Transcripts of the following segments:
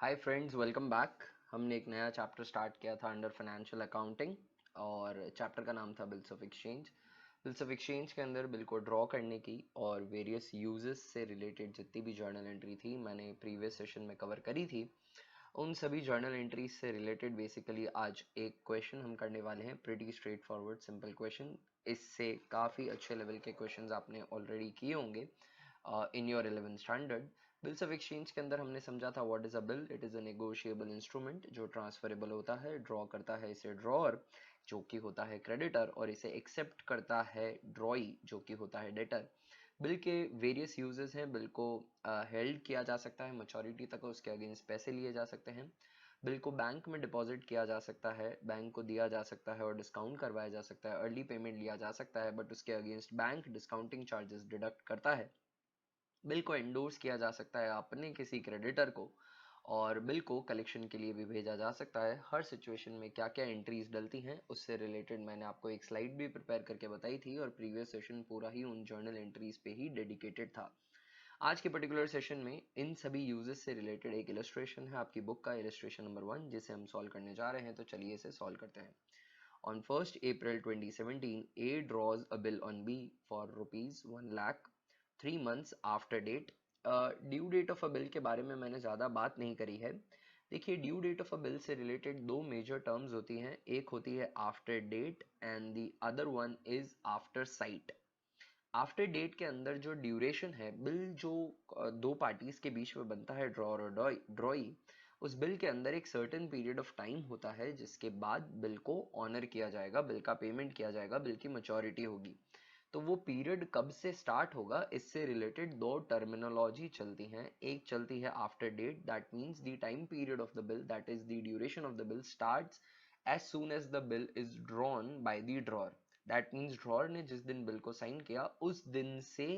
Hi friends, welcome back. हमने एक नया चैप्टर स्टार्ट किया था अंडर फाइनेंशियल अकाउंटिंग और चैप्टर का नाम था bills of exchange. Bills of exchange के अंदर बिल को ड्रॉ करने की और वेरियस यूजेस से रिलेटेड जितनी भी जर्नल एंट्री थी मैंने प्रीवियस सेशन में कवर करी थी। उन सभी जर्नल एंट्रीज से रिलेटेड बेसिकली आज एक क्वेश्चन हम करने वाले हैं, pretty straight forward simple question. इससे काफ़ी अच्छे लेवल के क्वेश्चंस आपने ऑलरेडी किए होंगे in your 11th standard. Bills of exchange के अंदर हमने समझा था what is a bill. It is a negotiable instrument जो ट्रांसफरेबल होता है। ड्रॉ करता है इसे ड्रॉअर जो कि होता है क्रेडिटर, और इसे एक्सेप्ट करता है ड्रॉई जो कि होता है डेटर। बिल के वेरियस यूजेस हैं। बिल को हेल्ड किया जा सकता है मैच्योरिटी तक, उसके अगेंस्ट पैसे लिए जा सकते हैं। बिल को बैंक में डिपॉजिट किया जा सकता है, बैंक को दिया जा सकता है और डिस्काउंट करवाया जा सकता है। अर्ली पेमेंट लिया जा सकता है बट उसके against bank discounting charges deduct करता है। बिल को एंडोर्स किया जा सकता है अपने किसी क्रेडिटर को, और बिल को कलेक्शन के लिए भी भेजा जा सकता है। हर सिचुएशन में क्या क्या एंट्रीज डलती हैं उससे रिलेटेड मैंने आपको एक स्लाइड भी प्रिपेयर करके बताई थी, और प्रीवियस सेशन पूरा ही उन जर्नल एंट्रीज पे ही डेडिकेटेड था। आज के पर्टिकुलर सेशन में इन सभी यूजेस से रिलेटेड एक इलस्ट्रेशन है आपकी बुक का, इलस्ट्रेशन नंबर 1, जिसे हम सॉल्व करने जा रहे हैं। तो चलिए इसे सॉल्व करते हैं। On 1st April 2017, A draws a bill on B for rupees 1 lakh 3 months after date। Due date of a bill के बारे में मैंने ज़्यादा बात नहीं करी है। देखिए, due date of a bill से रिलेटेड दो मेजर टर्म्स होती हैं, एक होती है after date and the other one is after sight. After date के अंदर जो ड्यूरेशन है, बिल जो दो पार्टीज के बीच में बनता है, ड्रॉर और ड्रॉई, उस बिल के अंदर एक सर्टेन पीरियड ऑफ टाइम होता है जिसके बाद बिल को ऑनर किया जाएगा, बिल का पेमेंट किया जाएगा, बिल की मैच्योरिटी होगी। तो वो पीरियड कब से स्टार्ट होगा, इससे रिलेटेड दो टर्मिनोलॉजी चलती हैं। एक चलती है after date, that means the time period of the bill, that is the duration of the bill starts as soon as the bill is drawn by the drawer. That means drawer ने जिस दिन bill को sign किया उस दिन से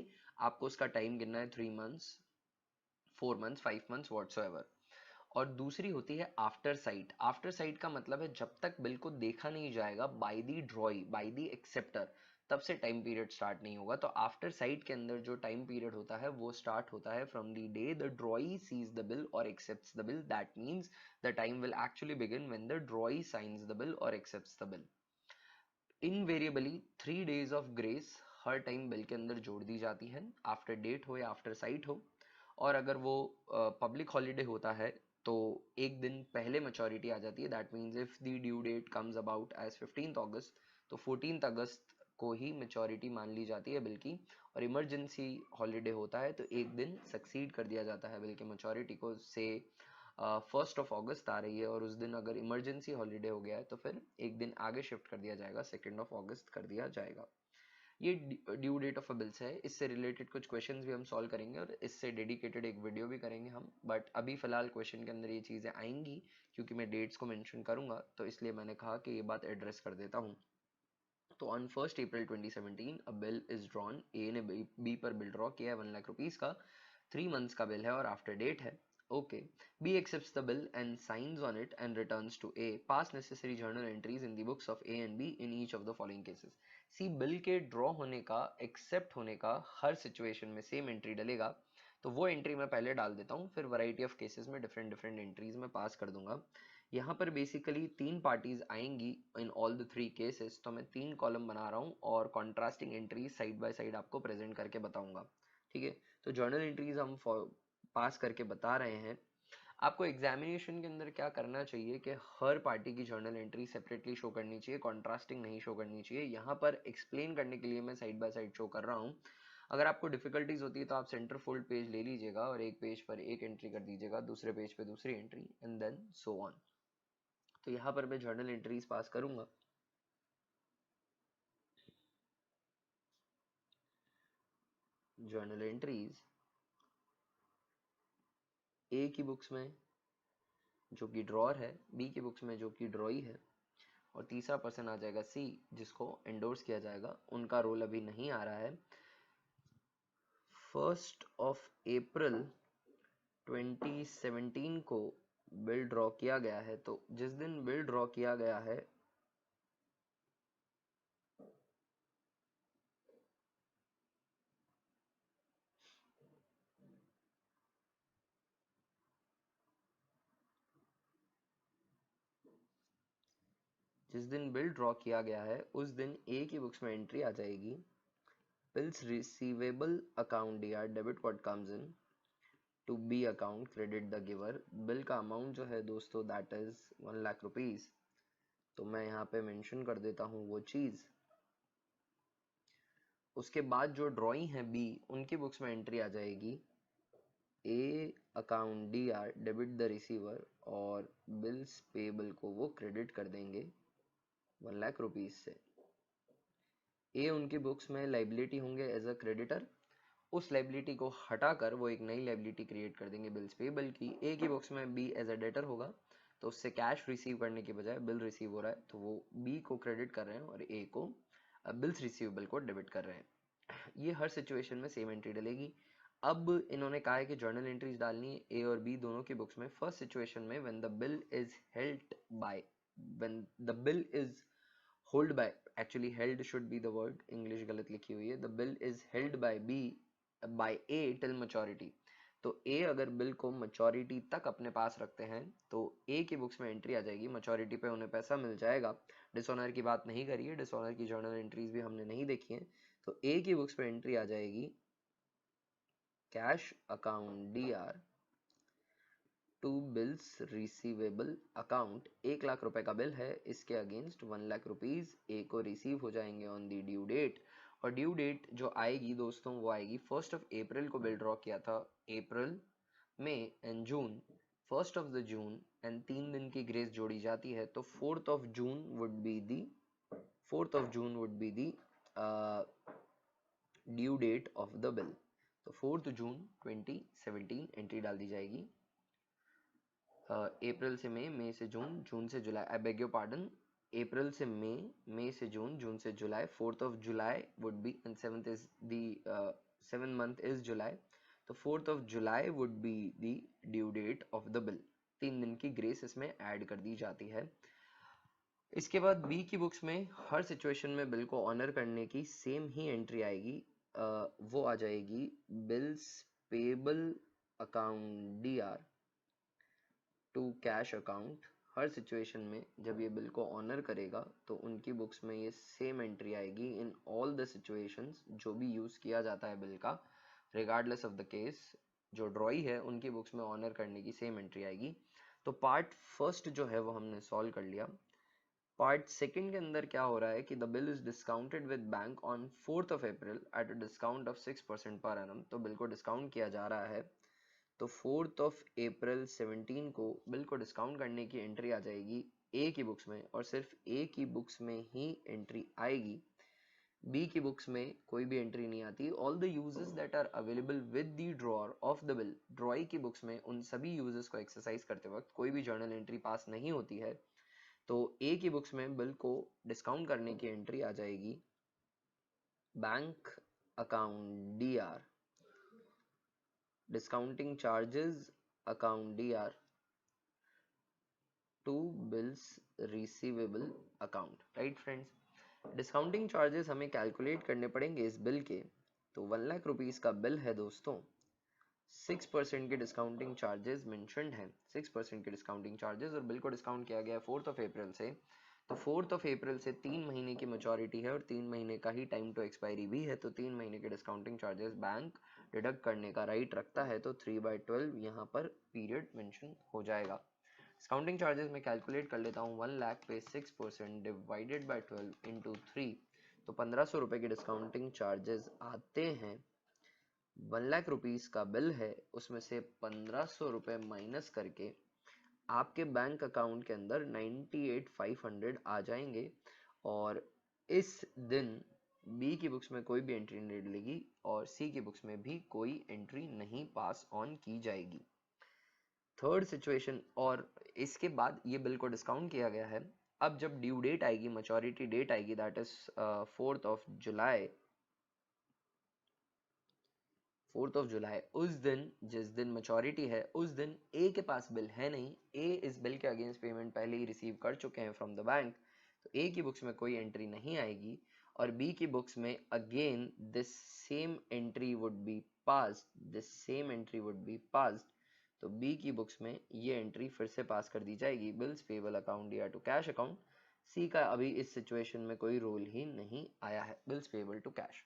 आपको उसका टाइम गिनना है, 3 मंथ्स, 4 मंथ्स, 5 मंथ्स, वॉट्सएवर। और दूसरी होती है आफ्टर साइट। आफ्टर साइट का मतलब है जब तक बिल को देखा नहीं जाएगा by the ड्रॉई, by the acceptor, तब से टाइम पीरियड स्टार्ट नहीं होगा। तो आफ्टर साइट के अंदर जो टाइम पीरियड होता है वो स्टार्ट होता है from the day the drawee sees the bill और accepts the bill. That means the time will actually begin when the drawee signs the bill और accepts the bill. Invariably 3 days of grace हर time bill के अंदर जोड़ दी जाती है, after date हो या आफ्टर साइट हो। और अगर वो पब्लिक हॉलीडे होता है तो एक दिन पहले मैच्योरिटी आ जाती है। That means if the due date comes about as 15th August, तो 14th अगस्त को ही मैच्योरिटी मान ली जाती है बिल की। और इमरजेंसी हॉलीडे होता है तो एक दिन सक्सीड कर दिया जाता है बिल के मैच्योरिटी को, से 1st ऑफ अगस्त आ रही है और उस दिन अगर इमरजेंसी हॉलीडे हो गया है तो फिर एक दिन आगे शिफ्ट कर दिया जाएगा, 2nd ऑफ अगस्त कर दिया जाएगा। ये due date of a bills है। इससे रिलेटेड कुछ क्वेश्चंस भी हम सॉल्व करेंगे और इससे डेडिकेटेड एक वीडियो भी करेंगे हम, बट अभी फिलहाल क्वेश्चन के अंदर ये चीज़ें आएंगी क्योंकि मैं डेट्स को मेंशन करूंगा, तो इसलिए मैंने कहा कि ये बात एड्रेस कर देता हूँ। तो on 1st April 2017 a bill is drawn. A ने बी पर बिल ड्रॉ किया है 1 लाख रुपीज का, 3 मंथ्स का बिल है और आफ्टर डेट है। Okay, B accepts the bill and signs on it and returns to A. Pass necessary journal entries in the books of A and B in each of the following cases. See, bill के draw होने का, accept होने का हर situation में same entry डलेगा, तो वो एंट्री मैं पहले डाल देता हूँ, फिर वैरायटी ऑफ केसेस में डिफरेंट डिफरेंट एंट्रीज में पास कर दूंगा। यहाँ पर बेसिकली तीन पार्टीज आएंगी इन ऑल द 3 केसेस, तो मैं 3 कॉलम बना रहा हूँ और contrasting entries side by side आपको प्रेजेंट करके बताऊंगा। ठीक है, तो जर्नल एंट्रीज हम पास करके बता रहे हैं। आपको एग्जामिनेशन के अंदर क्या करना चाहिए कि हर पार्टी की जर्नल एंट्री सेपरेटली शो करनी चाहिए, कॉन्ट्रास्टिंग नहीं शो करनी चाहिए। यहाँ पर एक्सप्लेन करने के लिए मैं साइड बाय साइड शो कर रहा हूँ। अगर आपको डिफिकल्टीज होती है तो आप सेंटर फोल्ड पेज ले लीजिएगा और एक पेज पर एक एंट्री कर दीजिएगा, दूसरे पेज पे दूसरी entry, and then so on. तो यहाँ पर मैं जर्नल एंट्रीज पास करूंगा। जर्नल एंट्रीज ए की बुक्स में जो कि ड्रॉर है, बी की बुक्स में जो कि ड्रॉई है, और तीसरा पर्सन आ जाएगा सी जिसको एंडोर्स किया जाएगा। उनका रोल अभी नहीं आ रहा है। 1 अप्रैल 2017 को बिल ड्रॉ किया गया है, तो जिस दिन बिल ड्रॉ किया गया है जिस दिन बिल ड्रॉ किया गया है उस दिन ए की बुक्स में एंट्री आ जाएगी, bills receivable account DR debit what comes in to B account credit the giver. Bill का अमाउंट जो है दोस्तों दैट इज 1 लाख रुपीज। तो मैं यहाँ पे मेंशन कर देता हूँ वो चीज। उसके बाद जो ड्रॉइंग है बी, उनकी बुक्स में एंट्री आ जाएगी, ए account D are debit the receiver, और बिल्स पेबल को वो क्रेडिट कर देंगे 1 लाख रुपीज से। ए उनकी बुक्स में लाइबिलिटी होंगे एज अ क्रेडिटर, उस लाइबिलिटी को हटाकर वो एक नई लाइबिलिटी क्रिएट कर देंगे बिल्स पेबल की। ए की बुक्स में बी एज अ डेटर होगा, तो उससे कैश रिसीव करने के बजाय बिल रिसीव हो रहा है, तो वो बी को क्रेडिट कर रहे हैं और ए को बिल्स रिसीवेबल को डेबिट कर रहे हैं। ये हर सिचुएशन में सेम एंट्री डलेगी। अब इन्होंने कहा है कि जर्नल एंट्रीज डालनी है ए और बी दोनों की बुक्स में। फर्स्ट सिचुएशन में when the bill is held by, when the bill is hold by, actually held should be the word, English गलत लिखी हुई है। The bill is held by B by A till maturity. तो A अगर bill को maturity तक अपने पास रखते हैं तो ए की बुक्स में एंट्री आ जाएगी, मैच्योरिटी पे उन्हें पैसा मिल जाएगा। डिसऑनर की बात नहीं करी है, डिसऑनर की जर्नल एंट्रीज भी हमने नहीं देखी है। तो ए की बुक्स में एंट्री आ जाएगी cash account D R to bills receivable account. 1 lakh रुपए का बिल है, इसके अगेंस्ट 1 लाख रुपीज ए को रिसीव हो जाएंगे ऑन दी ड्यू डेट। और ड्यू डेट जो आएगी दोस्तों वो आएगी 1 अप्रैल को बिल ड्रॉ किया था, अप्रैल, मई एंड जून, 1 जून एंड 3 दिन की ग्रेस जोड़ी जाती है, तो 4 June would be the 4 June due date of the bill. तो 4 जून 2017 एंट्री डाल दी जाएगी। अप्रैल से मई, मई से जून, जून से जुलाई, आई बेग योर पार्डन, अप्रैल से मई, मई से जून, जून से जुलाई, 4 would be and 7th month is July, तो 4 would be the due date of the bill. 3 दिन की ग्रेस इसमें ऐड कर दी जाती है। इसके बाद बी की बुक्स में हर सिचुएशन में बिल को ऑनर करने की सेम ही एंट्री आएगी, वो आ जाएगी bills payable account D R to cash account. हर सिचुएशन में जब ये बिल को ऑनर करेगा तो उनकी बुक्स में ये सेम एंट्री आएगी इन ऑल द सिचुएशंस जो भी यूज किया जाता है बिल का, रिगार्डलेस ऑफ द केस। जो ड्रॉई है उनकी बुक्स में ऑनर करने की सेम एंट्री आएगी। तो पार्ट फर्स्ट जो है वो हमने सॉल्व कर लिया। पार्ट सेकंड के अंदर क्या हो रहा है कि the bill is discounted with bank on 4 April at a discount of 6% per annum. तो बिल को डिस्काउंट किया जा रहा है, तो 4 अप्रैल 17 को बिल को डिस्काउंट करने की एंट्री आ जाएगी ए की बुक्स में, और सिर्फ ए की बुक्स में ही एंट्री आएगी, बी की बुक्स में कोई भी एंट्री नहीं आती। All the uses that are available with the drawer of the bill, drawee की बुक्स में उन सभी यूजेस को एक्सरसाइज करते वक्त कोई भी जर्नल एंट्री पास नहीं होती है। तो ए की बुक्स में बिल को डिस्काउंट करने की एंट्री आ जाएगी bank account D R discounting charges account D R to bills receivable account. Right friends, discounting charges हमें कैलकुलेट करने पड़ेंगे इस बिल के। तो 1 लाख रुपीस का बिल है दोस्तों, 6% के डिस्काउंटिंग चार्जेस मेंशन्ड हैं, 6% के डिस्काउंटिंग चार्जेस, और बिल को डिस्काउंट किया गया है 4 अप्रैल से। तो 4 अप्रैल से 3 महीने की मैच्योरिटी है और 3 महीने का ही टाइम टू एक्सपायरी भी है, तो 3 महीने के डिस्काउंटिंग चार्जेस बैंक डिडक्ट करने का राइट रखता है, तो 3/12 यहाँ पर पीरियड मेंशन हो जाएगा। डिस्काउंटिंग चार्जेस में कैलकुलेट कर लेता हूँ, 1 लाख पे 6% डिवाइडेड बाय 12 इंटू 3, तो 1500 रुपए के डिस्काउंटिंग चार्जेस आते हैं। 1 लाख रुपीस का बिल है, उसमें से 1500 रुपए माइनस करके आपके बैंक अकाउंट के अंदर 98,500 आ जाएंगे, और इस दिन बी की बुक्स में कोई भी एंट्री नहीं डलेगी और सी की बुक्स में भी कोई एंट्री नहीं पास ऑन की जाएगी। थर्ड सिचुएशन, और इसके बाद ये बिल को डिस्काउंट किया गया है। अब जब ड्यू डेट आएगी, मैच्योरिटी डेट आएगी, दैट इज 4 जुलाई, 4 जुलाई, उस दिन जिस दिन मैच्योरिटी है उस दिन ए के पास बिल है नहीं, ए इस बिल के अगेंस्ट पेमेंट पहले ही रिसीव कर चुके हैं फ्रॉम द बैंक, तो ए की बुक्स में कोई एंट्री नहीं आएगी, और बी की बुक्स में again this same entry would be passed, this same entry would be passed. तो बी की बुक्स में ये एंट्री फिर से पास कर दी जाएगी, बिल्स पेबल अकाउंट या टू कैश अकाउंट, सी का अभी इस सिचुएशन में कोई रोल ही नहीं आया है। बिल्स पेबल टू कैश,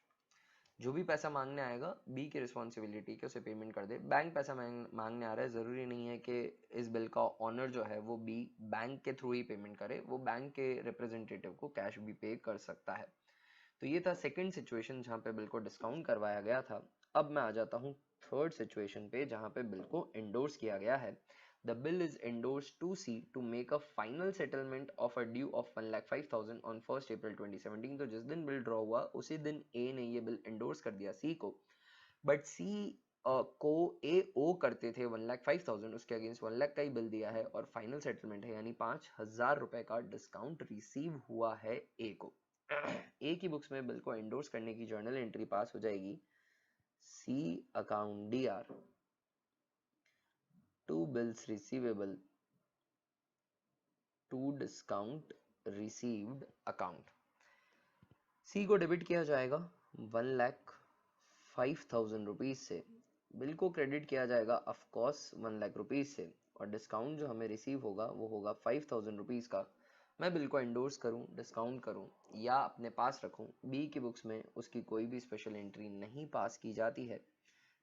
जो भी पैसा मांगने आएगा बी की रिस्पॉन्सिबिलिटी कि उसे पेमेंट कर दे। बैंक पैसा मांगने आ रहा है, ज़रूरी नहीं है कि इस बिल का ऑनर जो है वो बी बैंक के थ्रू ही पेमेंट करे, वो बैंक के रिप्रेजेंटेटिव को कैश भी पे कर सकता है। तो ये था सेकंड सिचुएशन जहाँ पे बिल को डिस्काउंट करवाया गया था। अब मैं आ जाता हूँ थर्ड सिचुएशन पे जहाँ पे बिल को एंडोर्स किया गया है। The bill is endorsed to C to make a final settlement of a due of 1,05,000 on 1st April 2017। तो जिस दिन बिल ड्रॉ हुआ उसी दिन A ने ये बिल एंडोर्स कर दिया C को, बट C को A ओ करते थे 1,05,000, उसके अगेंस्ट 1 लाख का ही बिल दिया है और फाइनल सेटलमेंट है यानी 5,000 रुपए का डिस्काउंट रिसीव हुआ है A को। A की बुक्स में बिल को एंडोर्स करने की जर्नल एंट्री पास हो जाएगी C account DR to bills receivable to discount received account। सी को डेबिट किया जाएगा 1,05,000 रुपीज से, बिल को क्रेडिट किया जाएगा ऑफ कोर्स 1 लाख रुपीज से, और डिस्काउंट जो हमें रिसीव होगा वो होगा 5,000 रुपीज का। मैं बिल को एंडोर्स करूं, डिस्काउंट करूं या अपने पास रखूं, बी की बुक्स में उसकी कोई भी स्पेशल एंट्री नहीं पास की जाती है।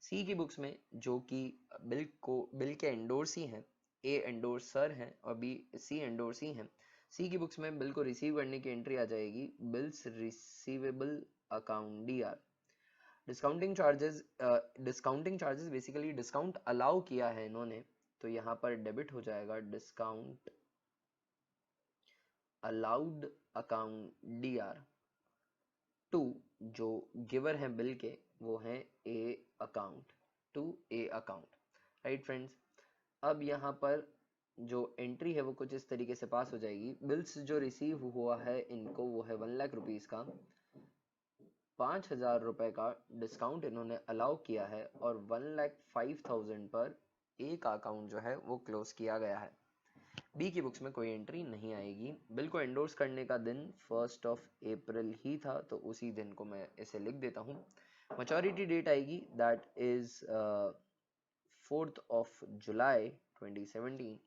सी की बुक्स में जो कि बिल के एंडोर्सी हैं, ए एंडोर्सर हैं और बी सी एंडोर्सी हैं। सी की बुक्स में बिल को रिसीव करने की एंट्री आ जाएगी bills receivable account DR। Discounting charges basically discount allow किया है इन्होंने, तो यहाँ पर डेबिट हो जाएगा discount allowed account DR to, जो गिवर है बिल के वो है A account, to A account. Right friends, अब यहाँ पर जो एंट्री है वो कुछ इस तरीके से पास हो जाएगी। बिल्स जो रिसीव हुआ है इनको वो है 1 लाख रुपीज का, 5,000 रुपए का डिस्काउंट इन्होंने अलाउ किया है और 1,05,000 पर एक अकाउंट जो है वो क्लोज किया गया है। बी की बुक्स में कोई एंट्री नहीं आएगी। बिल को एंडोर्स करने का दिन 1 अप्रैल ही था, तो उसी दिन को मैं इसे लिख देता हूँ। मैच्योरिटी डेट आएगी दैट इज 4 जुलाई 2017।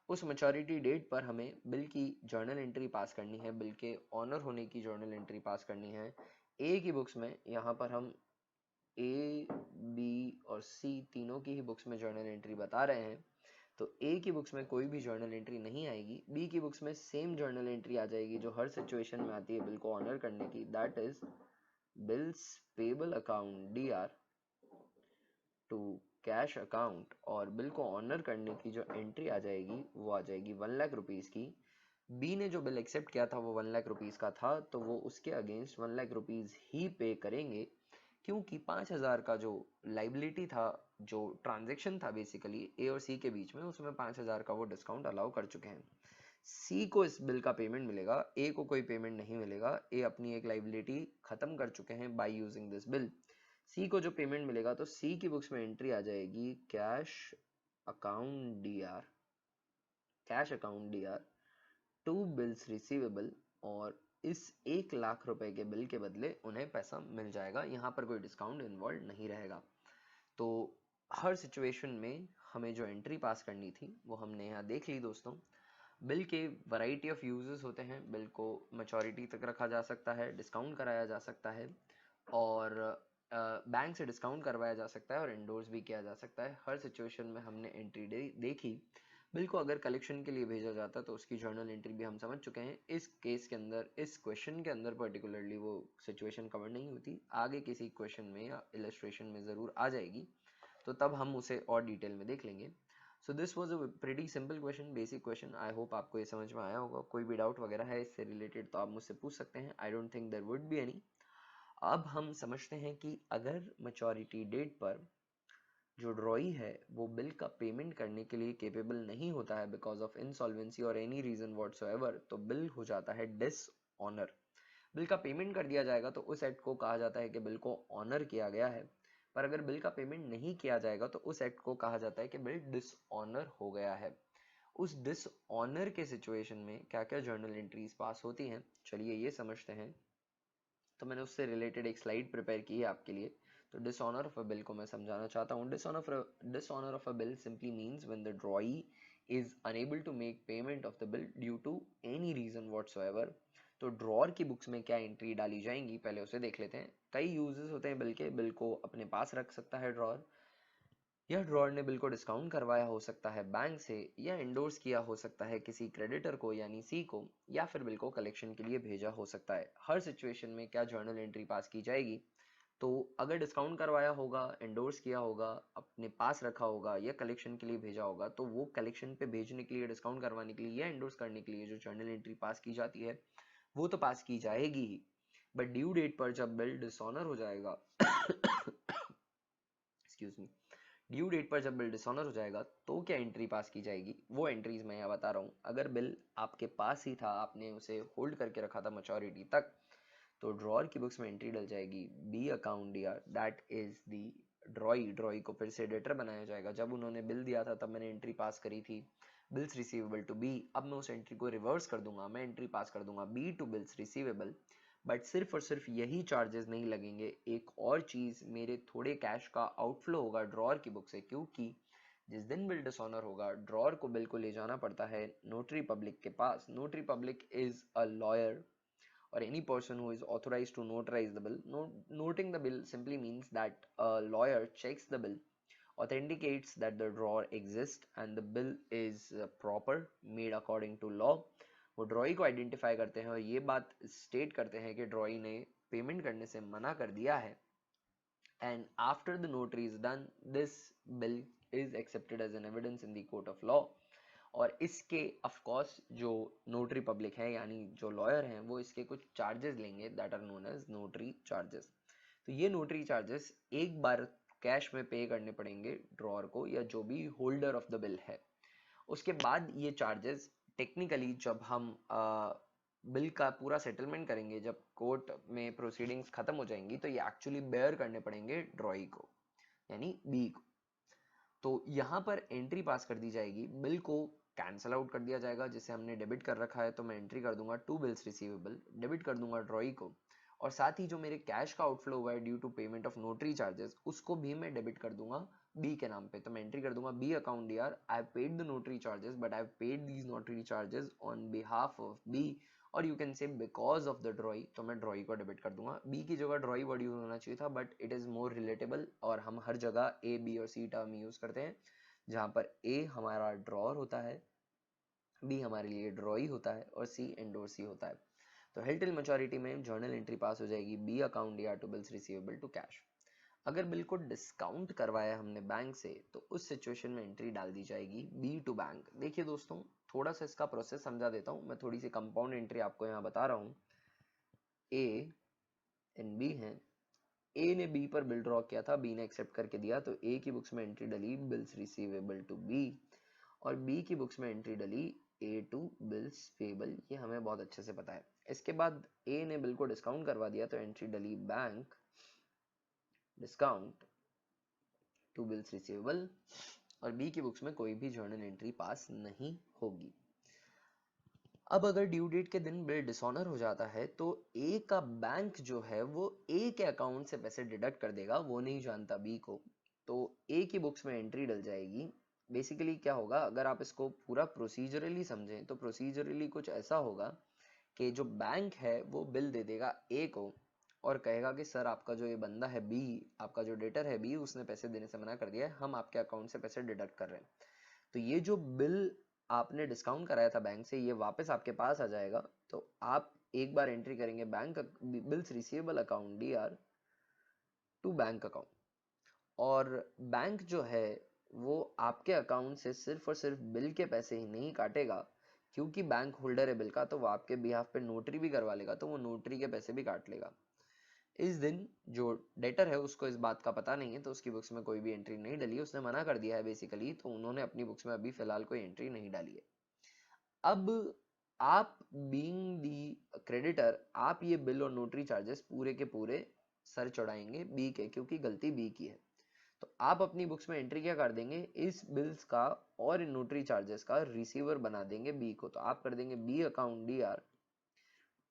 उस मैच्योरिटी डेट पर हमें बिल की जर्नल एंट्री पास करनी है, बिल के ऑनर होने की जर्नल एंट्री पास करनी है। ए की बुक्स में यहाँ पर हम ए, बी और सी तीनों की ही बुक्स में जर्नल एंट्री बता रहे हैं, तो ए की बुक्स में कोई भी जर्नल एंट्री नहीं आएगी। बी की बुक्स में सेम जर्नल एंट्री आ जाएगी जो हर सिचुएशन में आती है बिल को ऑनर करने की, that is bills payable account DR to cash account, और बिल को ऑनर करने की जो एंट्री आ जाएगी वो आ जाएगी 1 लाख रुपीज की। बी ने जो बिल एक्सेप्ट किया था वो 1 लाख रुपीज का था, तो वो उसके अगेंस्ट 1 लाख रुपीज ही पे करेंगे, क्योंकि 5,000 का जो लाइबिलिटी था, जो ट्रांजेक्शन था बेसिकली ए और सी के बीच में, उसमें 5,000 का वो डिस्काउंट अलाउ कर चुके हैं। सी को इस बिल का पेमेंट मिलेगा, ए को कोई पेमेंट नहीं मिलेगा। ए अपनी एक लाइबिलिटी खत्म कर चुके हैं बाय यूजिंग दिस बिल। सी को जो पेमेंट मिलेगा तो सी की बुक्स में एंट्री आ जाएगी cash account DR, cash account DR to bills receivable, और इस 1 लाख रुपए के बिल के बदले उन्हें पैसा मिल जाएगा। यहाँ पर कोई डिस्काउंट इन्वॉल्व नहीं रहेगा। तो हर सिचुएशन में हमें जो एंट्री पास करनी थी वो हमने यहाँ देख ली दोस्तों। बिल के वैरायटी ऑफ यूजेस होते हैं, बिल को मैच्योरिटी तक रखा जा सकता है, डिस्काउंट कराया जा सकता है, और बैंक से डिस्काउंट करवाया जा सकता है और एंडोर्स भी किया जा सकता है। हर सिचुएशन में हमने एंट्री देखी। बिल को अगर कलेक्शन के लिए भेजा जाता तो उसकी जर्नल एंट्री भी हम समझ चुके हैं। इस केस के अंदर, इस क्वेश्चन के अंदर पर्टिकुलरली वो सिचुएशन कवर नहीं होती, आगे किसी क्वेश्चन में या इलस्ट्रेशन में ज़रूर आ जाएगी, तो तब हम उसे और डिटेल में देख लेंगे। So this was a pretty simple question, basic question. I hope आपको ये समझ में आया होगा। कोई भी डाउट वगैरह है इससे रिलेटेड तो आप मुझसे पूछ सकते हैं। I don't think there would be any. अब हम समझते हैं कि अगर मैच्योरिटी डेट पर जो ड्रॉई है वो बिल का पेमेंट करने के लिए केपेबल नहीं होता है बिकॉज ऑफ इंसॉल्वेंसी और एनी रीजन व्हाटसोएवर, तो बिल हो जाता है डिसऑनर। बिल का पेमेंट कर दिया जाएगा तो उस एक्ट को कहा जाता है कि बिल को ऑनर किया गया है, पर अगर बिल का पेमेंट नहीं किया जाएगा तो उस एक्ट को कहा जाता है कि बिल डिसऑनर हो गया है। उस डिसऑनर के सिचुएशन में क्या क्या जर्नल एंट्रीज पास होती हैं, चलिए ये समझते हैं। तो मैंने उससे रिलेटेड एक स्लाइड प्रिपेयर की है आपके लिए। तो डिसऑनर ऑफ अ बिल को मैं समझाना चाहता हूँ। Dishonour of a bill simply means when the ड्रॉई is unable to make payment of the bill due to any reason whatsoever। तो ड्रॉअर की बुक्स में क्या एंट्री डाली जाएंगी पहले उसे देख लेते हैं। कई यूजेस होते हैं बिल के। बिल को अपने पास रख सकता है ड्रॉअर, या ड्रॉअर ने बिल को डिस्काउंट करवाया हो सकता है बैंक से, या एंडोर्स किया हो सकता है किसी क्रेडिटर को यानी सी को, या फिर बिल को कलेक्शन के लिए भेजा हो सकता है। हर सिचुएशन में क्या जर्नल एंट्री पास की जाएगी? तो अगर डिस्काउंट करवाया होगा, एंडोर्स किया होगा, अपने पास रखा होगा या कलेक्शन के लिए भेजा होगा, तो वो कलेक्शन पे भेजने के लिए, डिस्काउंट करवाने के लिए या एंडोर्स करने के लिए जो जर्नल एंट्री पास की जाती है वो तो पास की जाएगी ही। बट ड्यू डेट पर जब बिल डिसऑनर हो जाएगा एक्सक्यूज मी, ड्यू डेट पर जब बिल डिसऑनर हो जाएगा तो क्या एंट्री पास की जाएगी? वो एंट्रीज मैं यहाँ बता रहा हूँ। अगर बिल आपके पास ही था, आपने उसे होल्ड करके रखा था मैच्योरिटी तक, तो ड्रॉअर की बुक्स में एंट्री डल जाएगी B account DR, that is the drawee. Drawee को फिर से डेटर बनाया जाएगा। जब उन्होंने बिल दिया था तब मैंने एंट्री पास करी थी बिल्स रिसीवेबल टू बी। अब मैं उस एंट्री को रिवर्स कर दूंगा, मैं एंट्री पास कर दूंगा B to bills receivable. But सिर्फ और सिर्फ यही चार्जेस नहीं लगेंगे, एक और चीज, मेरे थोड़े कैश का आउटफ्लो होगा ड्रॉअर की बुक से, क्योंकि जिस दिन बिल डिसऑनर होगा ड्रॉअर को बिल को ले जाना पड़ता है नोटरी पब्लिक के पास। Notary public is a lawyer or any person who is authorized to notarize the bill. Noting the bill simply means that a lawyer checks the bill, authenticates that the drawer exists and the bill is proper, made according to law. वो ड्रॉई को identify करते हैं और ये बात state करते हैं कि ड्रॉई ने पेमेंट करने से मना कर दिया है। And after the notary is done, this bill is accepted as an evidence in the court of law. और इसके ऑफ कोर्स जो नोटरी पब्लिक है यानी जो लॉयर हैं वो इसके कुछ चार्जेस लेंगे, that are known as notary charges. तो ये नोटरी चार्जेस एक बार कैश में पे करने पड़ेंगे ड्रॉअर को या जो भी होल्डर ऑफ द बिल है। उसके बाद ये चार्जेस टेक्निकली जब हम बिल का पूरा सेटलमेंट करेंगे, जब कोर्ट में प्रोसीडिंग्स खत्म हो जाएंगी, तो ये एक्चुअली बेयर करने पड़ेंगे ड्रॉई को यानी बी को। तो यहाँ पर एंट्री पास कर दी जाएगी, बिल को कैंसल आउट कर दिया जाएगा। जिसे हमने डेबिट कर रखा है तो मैं एंट्री कर दूंगा टू बिल्स रिसीवेबल, डेबिट कर दूंगा ड्रॉई को, और साथ ही जो मेरे कैश का आउटफ्लो हुआ है due to payment of notary charges उसको भी मैं डेबिट कर दूंगा बी के नाम पे। तो मैं एंट्री कर दूंगा B account DR, I have paid the notary charges but I have paid these notary charges on behalf of B, और you can say because of the drawee. तो मैं ड्रॉई को डेबिट कर दूंगा। बी की जगह ड्रॉई वर्ड यूज होना चाहिए था but it is more relatable, और हम हर जगह ए बी और सी टर्म यूज करते हैं, जहां पर ए हमारा ड्रॉअर होता है, बी हमारे लिए ड्रॉई होता है और सी एंडोर्सी होता है। तो हेल्ड टिल मैच्योरिटी में जर्नल एंट्री पास हो जाएगी B account DR to bills receivable to cash. अगर बिल को डिस्काउंट करवाया हमने बैंक से तो उस सिचुएशन में एंट्री डाल दी जाएगी बी टू बैंक। देखिए दोस्तों, थोड़ा सा इसका प्रोसेस समझा देता हूँ मैं, थोड़ी सी कंपाउंड एंट्री आपको यहाँ बता रहा हूँ। ए एंड बी है, ए ने बी पर बिल ड्रॉ किया था, बी ने एक्सेप्ट करके दिया, तो ए की बुक्स में एंट्री डली बिल्स रिसीवेबल टू बी, और बी की बुक्स में एंट्री डली ए टू बिल्स पेबल। ये हमें बहुत अच्छे से पता है। इसके बाद ए ने बिल को डिस्काउंट करवा दिया तो एंट्री डली bank discount to bills receivable, और बी की बुक्स में कोई भी जर्नल एंट्री पास नहीं होगी। अब अगर ड्यू डेट के दिन बिल डिसऑनर हो जाता है तो ए का बैंक जो है वो ए के अकाउंट से पैसे डिडक्ट कर देगा, वो नहीं जानता बी को। तो ए की बुक्स में एंट्री डल जाएगी। बेसिकली क्या होगा, अगर आप इसको पूरा प्रोसीजरली समझें तो प्रोसीजरली कुछ ऐसा होगा कि जो बैंक है वो बिल दे देगा ए को और कहेगा कि सर आपका जो ये बंदा है बी, आपका जो डेटर है बी, उसने पैसे देने से मना कर दिया है, हम आपके अकाउंट से पैसे डिडक्ट कर रहे हैं। तो ये जो बिल आपने डिस्काउंट कराया था बैंक से ये वापस आपके पास आ जाएगा। तो आप एक बार एंट्री करेंगे bank bills receivable account DR to bank account, और बैंक जो है वो आपके अकाउंट से सिर्फ और सिर्फ बिल के पैसे ही नहीं काटेगा, क्योंकि बैंक होल्डर है बिल का, तो वो आपके बिहाफ पे नोटरी भी करवा लेगा, तो वो नोटरी के पैसे भी काट लेगा। इस दिन जो डेटर है उसको इस बात का पता नहीं है, तो उसकी बुक्स में कोई भी एंट्री नहीं डली, उसने मना कर दिया है बेसिकली, तो उन्होंने अपनी बुक्स में अभी फिलहाल कोई एंट्री नहीं डाली है। अब आप बीइंग दी क्रेडिटर, आप ये बिल और नोटरी चार्जेस पूरे के पूरे सर चढ़ाएंगे बी के, क्योंकि गलती बी की है। तो आप अपनी बुक्स में एंट्री क्या कर देंगे, इस बिल्स का और इन नोटरी चार्जेस का रिसीवर बना देंगे बी को। तो आप कर देंगे B account DR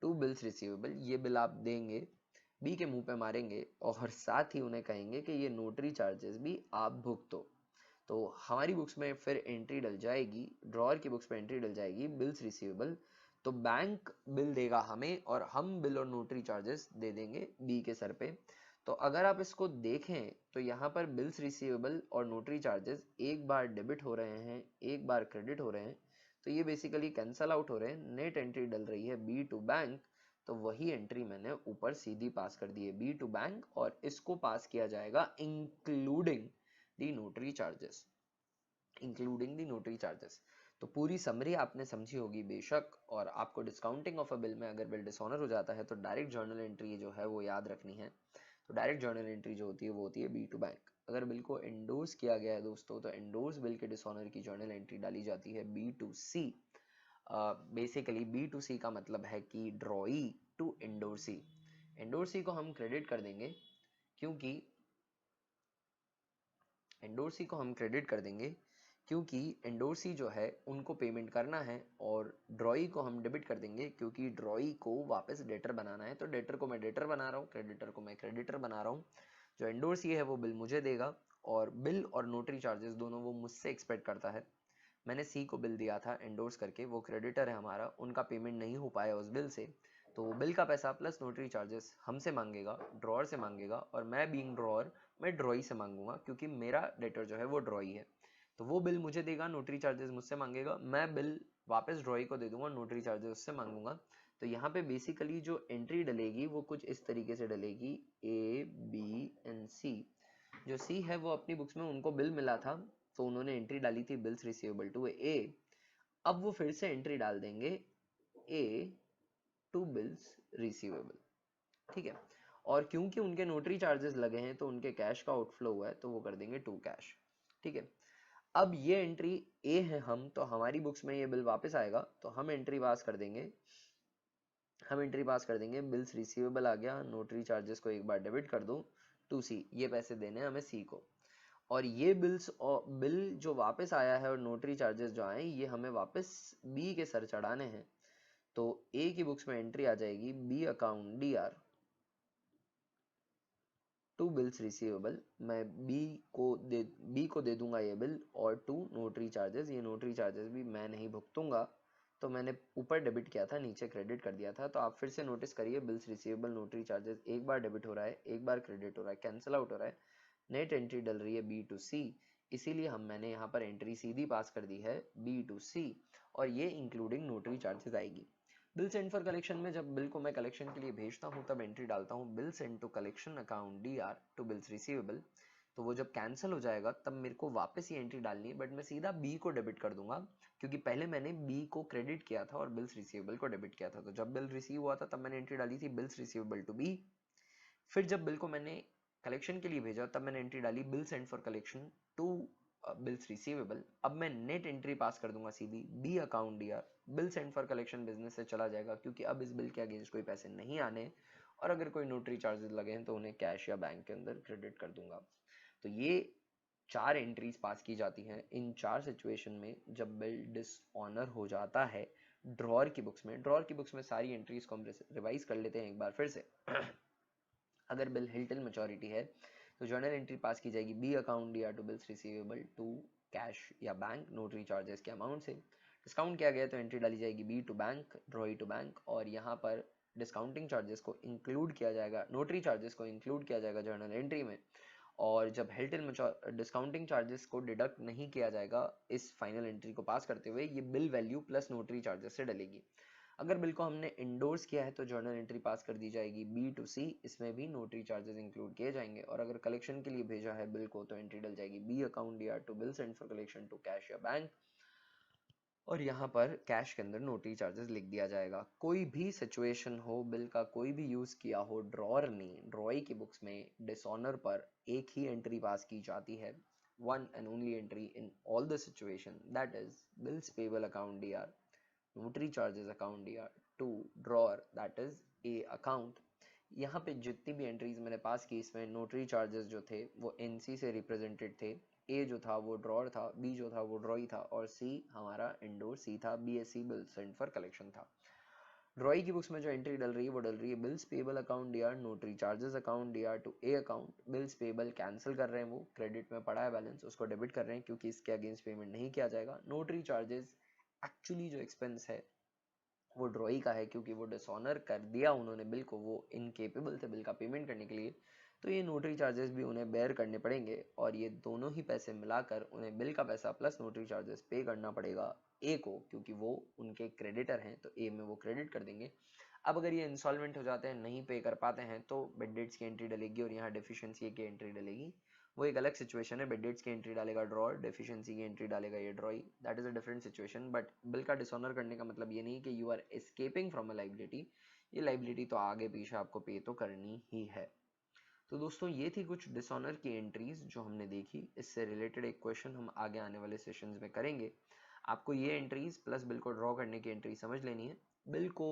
to bills receivable, ये बिल आप देंगे बी के मुंह पे मारेंगे और साथ ही उन्हें कहेंगे कि ये नोटरी चार्जेस भी आप भुगतो। तो हमारी बुक्स में फिर एंट्री डल जाएगी, ड्रॉअर की बुक्स में एंट्री डल जाएगी बिल्स रिसीवेबल। तो बैंक बिल देगा हमें और हम बिल और नोटरी चार्जेस दे देंगे बी के सर पे। तो अगर आप इसको देखें तो यहाँ पर बिल्स रिसीवेबल और नोटरी चार्जेस एक बार डेबिट हो रहे हैं, एक बार क्रेडिट हो रहे हैं, तो ये बेसिकली कैंसल आउट हो रहे हैं। नेट एंट्री डल रही है बी टू बैंक, तो वही एंट्री मैंने ऊपर सीधी पास कर दी है बी टू बैंक, और इसको पास किया जाएगा including the notary charges, including the notary charges. तो पूरी समरी आपने समझी होगी बेशक, और आपको डिस्काउंटिंग ऑफ अ बिल में अगर बिल डिसऑनर हो जाता है तो डायरेक्ट जर्नल एंट्री जो है वो याद रखनी है। तो डायरेक्ट जर्नल एंट्री जो होती है वो होती है बी टू बैंक। अगर बिल को एंडोर्स किया गया है दोस्तों, तो एंडोर्स बिल के डिसऑनर की जर्नल एंट्री डाली जाती है B to C. Basically B to C का मतलब है कि ड्रॉई टू एंडोर्सी। एंडोर्सी को हम क्रेडिट कर देंगे क्योंकि एंडोर्सी को हम क्रेडिट कर देंगे क्योंकि एंडोर्सी जो है उनको पेमेंट करना है, और ड्रॉई को हम डेबिट कर देंगे क्योंकि ड्रॉई को वापस डेटर बनाना है। तो डेटर को मैं डेटर बना रहा हूँ, क्रेडिटर को मैं क्रेडिटर बना रहा हूँ। जो एंडोर्सी है वो बिल मुझे देगा, और बिल और नोटरी चार्जेस दोनों वो मुझसे एक्सपेक्ट करता है। मैंने सी को बिल दिया था एंडोर्स करके, वो क्रेडिटर है हमारा, उनका पेमेंट नहीं हो पाया उस बिल से, तो बिल का पैसा प्लस नोटरी चार्जेस हमसे मांगेगा, ड्रॉअर से मांगेगा, और मैं बीइंग ड्रॉअर मैं ड्रॉई से मांगूंगा क्योंकि मेरा डेटर जो है वो ड्रॉई है। तो वो बिल मुझे देगा, नोटरी चार्जेस मुझसे मांगेगा, मैं बिल वापस ड्रॉई को दे दूंगा, नोटरी चार्जेस उससे मांगूंगा। तो यहाँ पे बेसिकली जो एंट्री डलेगी वो कुछ इस तरीके से डलेगी, ए बी एंड सी। जो सी है वो अपनी बुक्स में उनको बिल मिला था, तो उन्होंने एंट्री डाली थी बिल्स रिसीवेबल टू ए। अब वो फिर से एंट्री डाल देंगे ए टू बिल्स रिसीवेबल, ठीक है। और क्योंकि उनके नोटरी चार्जेस लगे हैं तो उनके कैश का आउटफ्लो हुआ है, तो वो कर देंगे टू कैश, ठीक है। अब ये एंट्री ए है हम, तो हमारी बुक्स में ये बिल वापस आएगा, तो हम एंट्री पास कर देंगे, बिल्स रिसीवेबल आ गया, नोटरी चार्जेस को एक बार डेबिट कर दो टू सी, ये पैसे देने हैं हमें सी को। और ये बिल्स और बिल जो वापस आया है और नोटरी चार्जेस जो आए ये हमें वापस बी के सर चढ़ाने हैं। तो ए की बुक्स में एंट्री आ जाएगी B account D R to bills receivable. मैं बी को दे दूंगा ये बिल, और टू नोटरी चार्जेस, ये नोटरी चार्जेस भी मैं नहीं भुगतूंगा, तो मैंने ऊपर डेबिट किया था नीचे क्रेडिट कर दिया था। तो आप फिर से नोटिस करिए बिल्स रिसीवेबल नोटरी चार्जेस एक बार डेबिट हो रहा है, एक बार क्रेडिट हो रहा है, कैंसिल आउट हो रहा है, नेट एंट्री डल रही है बी टू सी। इसीलिए मैंने यहाँ पर एंट्री सीधी पास कर दी है बी टू सी, और ये इंक्लूडिंग नोटरी चार्जेस आएगी। बिल सेंड फॉर कलेक्शन में जब बिल को मैं कलेक्शन के लिए भेजता हूँ तब एंट्री डालता हूँ bill send to collection account D R to bills receivable. तो वो जब कैंसिल हो जाएगा तब मेरे को वापस ये एंट्री डालनी है, बट मैं सीधा बी को डेबिट कर दूंगा क्योंकि पहले मैंने बी को क्रेडिट किया था और बिल्स रिसीवेबल को डेबिट किया था। तो जब बिल रिसीव हुआ था तब मैंने एंट्री डाली थी बिल्स रिसीवेबल टू बी। फिर जब बिल को मैंने कलेक्शन के लिए भेजा तब मैंने एंट्री डाली bill send for collection to bills receivable. अब मैं नेट एंट्री पास कर दूंगा सीधी B account D R, bill send for collection business से चला जाएगा क्योंकि अब इस बिल के अगेंस्ट कोई पैसे नहीं आने, और अगर कोई नोटरी चार्जेस लगे हैं तो उन्हें कैश या बैंक के अंदर क्रेडिट कर दूंगा। तो ये चार एंट्रीज पास की जाती हैं इन चार सिचुएशन में जब बिल डिसऑनर हो जाता है ड्रॉअर की बुक्स में। ड्रॉअर की बुक्स में सारी एंट्रीज को हम रिवाइज कर लेते हैं एक बार फिर से। अगर बिल हिल्टन मैच्योरिटी है तो जर्नल एंट्री पास की जाएगी B account D R to bills receivable to cash या बैंक नोटरी चार्जेस के अमाउंट से। डिस्काउंट किया गया तो एंट्री डाली जाएगी B to bank, drawee to bank, और यहाँ पर डिस्काउंटिंग चार्जेस को इंक्लूड किया जाएगा, नोटरी चार्जेस को इंक्लूड किया जाएगा जर्नल एंट्री में। और जब हिल्टन डिस्काउंटिंग चार्जेस को डिडक्ट नहीं किया जाएगा इस फाइनल एंट्री को पास करते हुए, ये bill value plus notary charges से डलेगी। अगर बिल को हमने इंडोर्स किया है तो जर्नल एंट्री पास कर दी जाएगी बी टू सी, इसमें भी नोटरी चार्जेस इंक्लूड किए जाएंगे। और अगर कलेक्शन के लिए भेजा है बिल को तो एंट्री डल जाएगी B account D R to bill send for collection to cash या बैंक, और यहाँ पर कैश के अंदर नोटरी चार्जेस लिख दिया जाएगा। कोई भी सिचुएशन हो, बिल का कोई भी यूज किया हो ड्रॉअर ने, ड्रॉई की बुक्स में डिसऑनर पर एक ही एंट्री पास की जाती है, one and only entry in all the situation, that is bills payable account dr, notary charges account dr to drawer, that is a account। यहाँ पे जितनी भी एंट्रीज मैंने पास की इसमें नोटरी चार्जेस जो थे वो एनसी से रिप्रेजेंटेड थे, ए जो था वो ड्रॉअर था, बी जो था वो ड्रॉई था, और सी हमारा इंडोर सी था, BSc bill send for collection था। ड्रॉई की बुक्स में जो एंट्री डल रही है वो डल रही है bills payable account DR, notary charges account DR to A account. Bills payable cancel कर रहे हैं, वो क्रेडिट में पड़ा है बैलेंस, उसको डेबिट कर रहे हैं क्योंकि इसके अगेंस्ट पेमेंट नहीं किया जाएगा। नोटरी चार्जेस एक्चुअली जो एक्सपेंस है वो ड्रॉई का है क्योंकि वो डिसऑनर कर दिया उन्होंने बिल को, वो इनकेपेबल थे बिल का पेमेंट करने के लिए, तो ये नोटरी चार्जेस भी उन्हें बेयर करने पड़ेंगे और ये दोनों ही पैसे मिलाकर उन्हें बिल का पैसा प्लस नोटरी चार्जेस पे करना पड़ेगा ए को, क्योंकि वो उनके क्रेडिटर हैं तो ए में वो क्रेडिट कर देंगे। अब अगर ये इंस्टॉलमेंट हो जाते हैं, नहीं पे कर पाते हैं, तो बेड डेट्स की एंट्री डलेगी और यहाँ डेफिशिएंसी की एंट्री डलेगी। वो एक अलग सिचुएशन है, बेड डेट्स की एंट्री डालेगा ड्रॉर, डेफिशिएंसी की एंट्री डालेगा ये drawee, that is a different situation. But bill का डिसऑनर करने का मतलब ये नहीं कि you are escaping from a liability, ये लाइबिलिटी तो आगे पीछे आपको पे तो करनी ही है। तो दोस्तों ये थी कुछ डिसऑनर की एंट्रीज जो हमने देखी। इससे रिलेटेड एक क्वेश्चन हम आगे आने वाले सेशंस में करेंगे। आपको ये एंट्रीज प्लस बिल को ड्रॉ करने की एंट्री समझ लेनी है। बिल को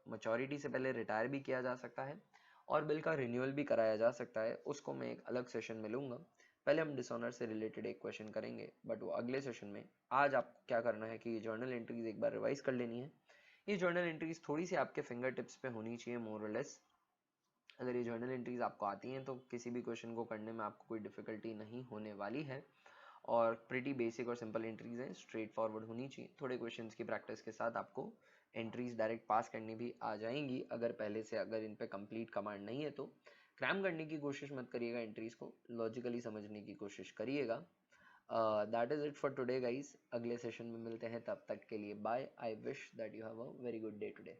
मैच्योरिटी से पहले रिटायर भी किया जा सकता है और बिल का रिन्यूअल भी कराया जा सकता है, उसको मैं एक अलग सेशन में लूंगा। पहले हम डिसऑनर से रिलेटेड एक क्वेश्चन करेंगे बट वो अगले सेशन में। आज आपको क्या करना है कि ये जर्नल एंट्रीज एक बार रिवाइज कर लेनी है। ये जर्नल एंट्रीज थोड़ी सी आपके फिंगर टिप्स पे होनी चाहिए मोर और लेस। अगर ये जर्नल एंट्रीज आपको आती हैं तो किसी भी क्वेश्चन को करने में आपको कोई डिफिकल्टी नहीं होने वाली है और प्रीटी बेसिक और सिंपल एंट्रीज हैं, स्ट्रेट फॉरवर्ड होनी चाहिए। थोड़े क्वेश्चंस की प्रैक्टिस के साथ आपको एंट्रीज डायरेक्ट पास करनी भी आ जाएंगी, अगर पहले से अगर इन पे कंप्लीट कमांड नहीं है तो। क्रैम करने की कोशिश मत करिएगा, एंट्रीज को लॉजिकली समझने की कोशिश करिएगा। That is it for today guys, अगले सेशन में मिलते हैं, तब तक के लिए bye. I wish that you have a very good day today.